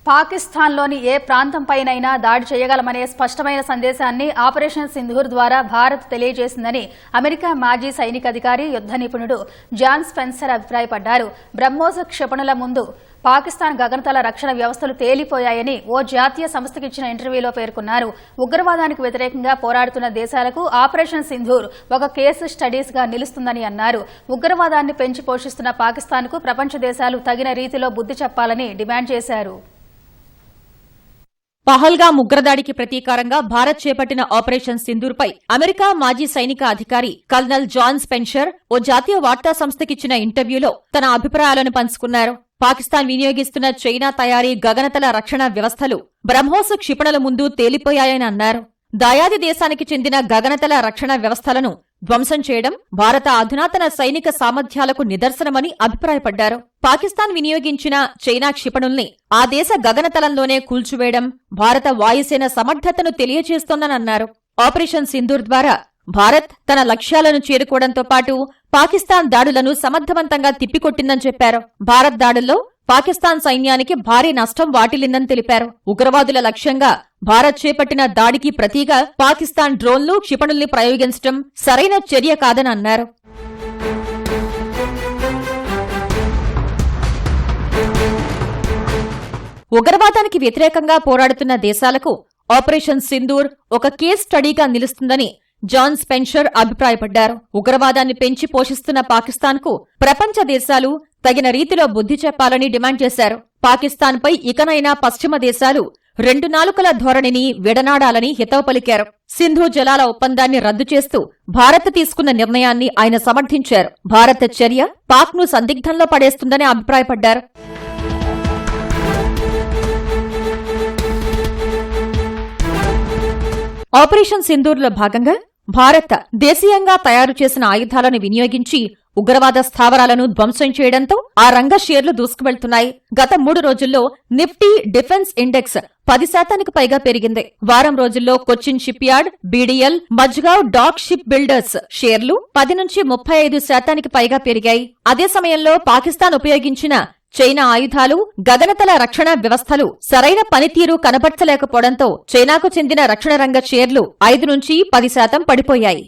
పాకిస్తాన్లోని ఏ ప్రాంతంపైనైనా దాడి చేయగలమనే స్పష్టమైన సందేశాన్ని ఆపరేషన్ సింధూర్ ద్వారా భారత్ తెలియజేసిందని అమెరికా మాజీ సైనికాధికారి యుద్ధ నిపుణుడు జాన్ స్పెన్సర్ అభిప్రాయపడ్డారు. బ్రహ్మోస్ క్షిపణుల ముందు పాకిస్తాన్ గగనతల రక్షణ వ్యవస్థలు తేలిపోయాయని ఓ జాతీయ సంస్థకిచ్చిన ఇంటర్వ్యూలో పేర్కొన్నారు. ఉగ్రవాదానికి వ్యతిరేకంగా పోరాడుతున్న దేశాలకు ఆపరేషన్ సింధూర్ ఒక కేసు స్టడీస్గా నిలుస్తుందని అన్నారు. ఉగ్రవాదాన్ని పెంచి పోషిస్తున్న పాకిస్తాన్కు ప్రపంచ దేశాలు తగిన రీతిలో బుద్ధి చెప్పాలని డిమాండ్ చేశారు. పహల్గామ్ ఉగ్రదాడికి ప్రతీకారంగా భారత్ చేపట్టిన ఆపరేషన్ సింధూర్పై అమెరికా మాజీ సైనిక అధికారి కల్నల్ జాన్ స్పెన్సర్ ఓ జాతీయ వార్తా సంస్థకిచ్చిన ఇంటర్వ్యూలో తన అభిప్రాయాలను పంచుకున్నారు. పాకిస్తాన్ వినియోగిస్తున్న చైనా తయారీ గగనతల రక్షణ వ్యవస్థలు బ్రహ్మోస్ క్షిపణుల ముందు తేలిపోయాయని అన్నారు. దాయాది దేశానికి చెందిన గగనతల రక్షణ వ్యవస్థలను ధ్వంసం చేయడం భారత అధునాతన సైనిక సామర్థ్యాలకు నిదర్శనమని అభిప్రాయపడ్డారు. పాకిస్తాన్ వినియోగించిన చైనా క్షిపణుల్ని ఆ దేశ గగనతలంలోనే కూల్చివేయడం భారత వాయుసేన సమర్థతను తెలియజేస్తోందని అన్నారు. ఆపరేషన్ సింధూర్ ద్వారా భారత్ తన లక్ష్యాలను చేరుకోవడంతో పాటు పాకిస్తాన్ దాడులను సమర్థవంతంగా తిప్పికొట్టిందని చెప్పారు. భారత్ దాడుల్లో పాకిస్తాన్ సైన్యానికి భారీ నష్టం వాటిల్లిందని తెలిపారు. ఉగ్రవాదుల లక్ష్యంగా భారత్ చేపట్టిన దాడికి ప్రతిగా పాకిస్తాన్ డ్రోన్లు క్షిపణుల్ని ప్రయోగించడం సరైన చర్య కాదని అన్నారు. ఉగ్రవాదానికి వ్యతిరేకంగా పోరాడుతున్న దేశాలకు ఆపరేషన్ సింధూర్ ఒక కేస్ స్టడీగా నిలుస్తుందని జాన్ స్పెన్సర్ అభిప్రాయపడ్డారు. ఉగ్రవాదాన్ని పెంచి పోషిస్తున్న పాకిస్తాన్కు ప్రపంచ దేశాలు తగిన రీతిలో బుద్ధి చెప్పాలని డిమాండ్ చేశారు. పాకిస్తాన్పై ఇకనైనా పశ్చిమ దేశాలు రెండు నాలుకల ధోరణిని విడనాడాలని హితవు పలికారు. సింధు జలాల ఒప్పందాన్ని రద్దు చేస్తూ భారత్ తీసుకున్న నిర్ణయాన్ని ఆయన సమర్థించారు. భారత చర్య పాక్ను సందిగ్ధంలో పడేస్తుందని అభిప్రాయపడ్డారు. ఆపరేషన్ సింధూర్లో భాగంగా భారత్ దేశీయంగా తయారు చేసిన ఆయుధాలను వినియోగించి ఉగ్రవాద స్థావరాలను ధ్వంసం చేయడంతో ఆ రంగ షేర్లు దూసుకువెళ్తున్నాయి. గత 3 రోజుల్లో నిఫ్టీ డిఫెన్స్ ఇండెక్స్ 10% పైగా పెరిగింది. వారం రోజుల్లో Cochin shipyard, BDL, Mazagon dock ship builders షేర్లు 10 నుంచి 35% పైగా పెరిగాయి. అదే సమయంలో పాకిస్తాన్ ఉపయోగించిన చైనా ఆయుధాలు, గగనతల రక్షణ వ్యవస్థలు సరైన పనితీరు కనబర్చలేకపోవడంతో చైనాకు చెందిన రక్షణ రంగ షేర్లు 5 నుంచి 10% పడిపోయాయి.